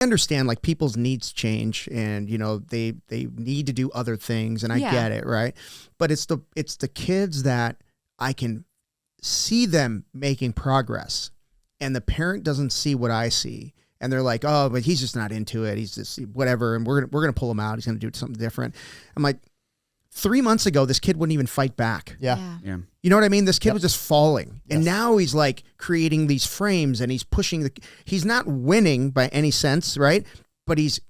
understand like people's needs change and, you know, they need to do other things and I get it. Right. But it's the kids that I can see them making progress and the parent doesn't see what I see. And they're like, oh, but he's just not into it. He's just whatever. And we're going to pull him out. He's going to do something different. I'm like, 3 months ago, this kid wouldn't even fight back. Yeah. You know what I mean? This kid was just falling. Yes. And now he's like creating these frames and he's pushing he's not winning by any sense, right? But he's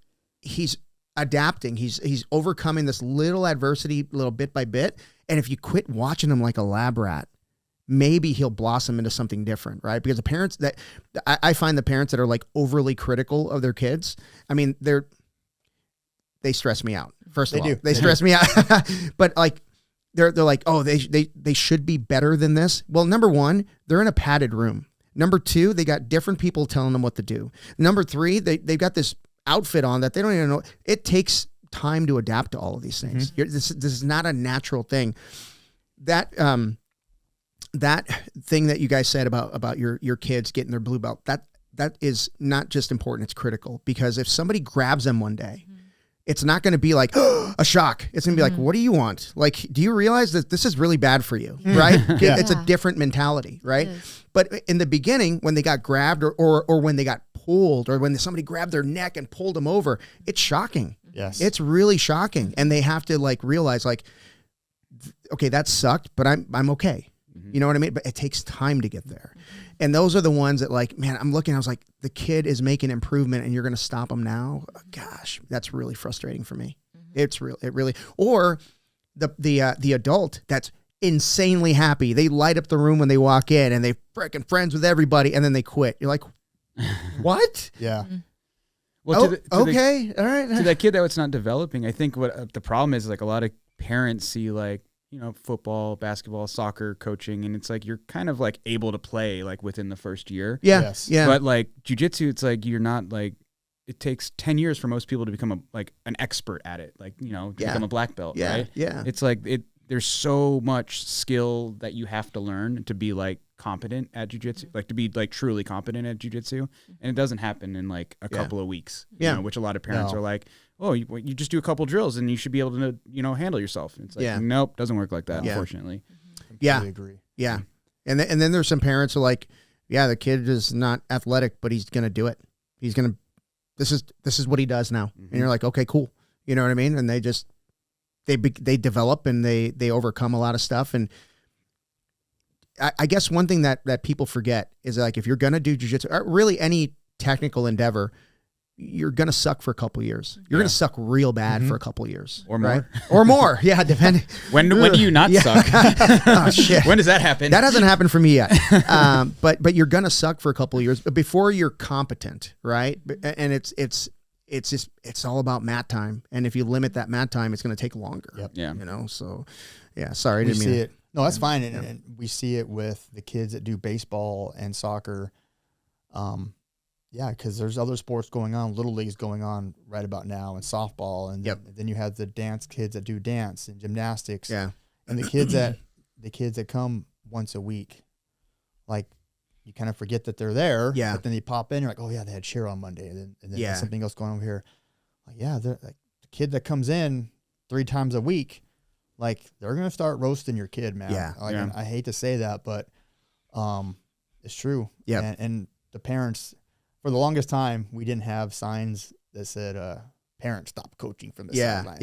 adapting. He's overcoming this little adversity, little bit by bit. And if you quit watching him like a lab rat, maybe he'll blossom into something different, right? Because the parents that I find the parents that are like overly critical of their kids, I mean, they stress me out. First of all, they stress me out. But like, they're like, oh, they should be better than this. Well, number one, they're in a padded room. Number two, they got different people telling them what to do. Number three, they've got this outfit on that they don't even know. It takes time to adapt to all of these things. Mm-hmm. This is not a natural thing. That thing that you guys said about your kids getting their blue belt, that is not just important, it's critical. Because if somebody grabs them one day, it's not going to be like a shock. It's going to be like, what do you want? Like, do you realize that this is really bad for you, right? It's a different mentality, right? But in the beginning, when they got grabbed or when they got pulled or when somebody grabbed their neck and pulled them over, it's shocking. Yes. It's really shocking. And they have to like realize like, okay, that sucked, but I'm okay. You know what I mean? But it takes time to get there. And those are the ones that like, man, I'm looking, I was like, the kid is making improvement and you're going to stop him now? Gosh, that's really frustrating for me. It really, or the adult that's insanely happy. They light up the room when they walk in and they freaking friends with everybody and then they quit. You're like, what? Yeah. Well, okay. All right. To that kid that it's not developing, I think what the problem is like a lot of parents see like, you know, football, basketball, soccer, coaching, and it's like you're kind of like able to play like within the first year. Yeah. Yes. Yeah. But like jiu-jitsu, it's like you're not like, it takes 10 years for most people to become an expert at it. Like, you know, to become a black belt, right? Yeah. It's like there's so much skill that you have to learn to be like competent at jiu-jitsu, like to be like truly competent at jiu-jitsu. And it doesn't happen in like a couple of weeks, you know, which a lot of parents are like, oh, you just do a couple drills and you should be able to, you know, handle yourself. And it's like, nope, doesn't work like that, unfortunately. Completely agree. Yeah. And then there's some parents who are like, yeah, the kid is not athletic, but he's going to do it. He's going to, this is what he does now. And you're like, okay, cool. You know what I mean? And they just, they develop and they overcome a lot of stuff. And I guess one thing that people forget is like, if you're going to do jiu-jitsu, or really any technical endeavor, you're going to suck for a couple years. You're going to suck real bad for a couple years. Or more. Right? Or more. Yeah, depending. When do you not suck? Oh, shit. When does that happen? That hasn't happened for me yet. But you're going to suck for a couple of years before you're competent, right? And it's all about mat time. And if you limit that mat time, it's going to take longer. Yep. Yeah. You know, so yeah, sorry. We see it. No, that's fine. And we see it with the kids that do baseball and soccer. Yeah, because there's other sports going on, little leagues going on right about now, and softball, and then you have the dance kids that do dance and gymnastics. Yeah, and the kids that come once a week, like you kind of forget that they're there. Yeah, but then they pop in, you're like, oh yeah, they had cheer on Monday, and then there's something else going on over here. Like like the kid that comes in 3 times a week, like they're gonna start roasting your kid, man. Yeah, and I hate to say that, but it's true. Yeah, and the parents. For the longest time, we didn't have signs that said, parents stop coaching from the sideline.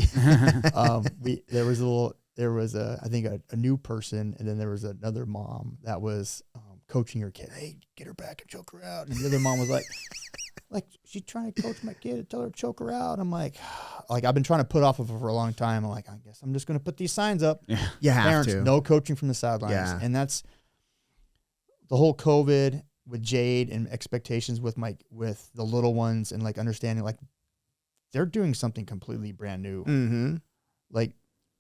There was I think a new person, and then there was another mom that was coaching her kid. Hey, get her back and choke her out. And the other mom was like she's trying to coach my kid and tell her to choke her out. I'm like I've been trying to put off of her for a long time. I'm like, I guess I'm just going to put these signs up. Yeah. You have parents, to. No coaching from the sidelines. Yeah. And that's the whole COVID with Jade and expectations with the little ones and like understanding like they're doing something completely brand new. Mm-hmm. Like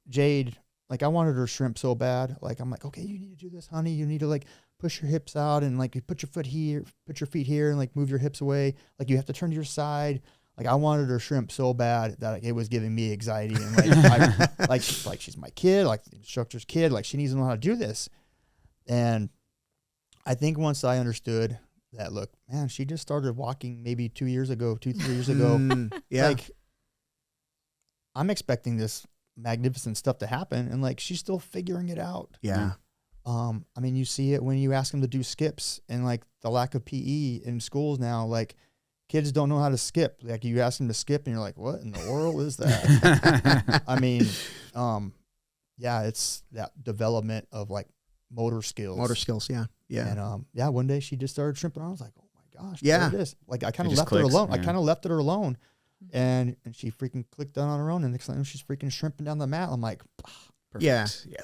Jade, like I wanted her shrimp so bad. Like I'm like, okay, you need to do this, honey. You need to like push your hips out and like put your feet here and like move your hips away. Like you have to turn to your side. Like I wanted her shrimp so bad that it was giving me anxiety and like she's my kid, like the instructor's kid. Like she needs to know how to do this. And I think once I understood that look, man, she just started walking maybe 3 years ago. Yeah. Like, I'm expecting this magnificent stuff to happen, and like she's still figuring it out. Yeah. I mean, you see it when you ask them to do skips, and like the lack of PE in schools now, like kids don't know how to skip. Like you ask them to skip and you're like, what in the world is that? I mean, yeah, it's that development of like motor skills. Yeah. Yeah. And yeah, one day she just started shrimping. I was like, oh my gosh, yeah. What is this? Like I kind of just left her clicks, alone. yeah. I kind of left her alone, and she freaking clicked on her own, and next thing she's freaking shrimping down the mat. I'm like, Yeah. Yeah,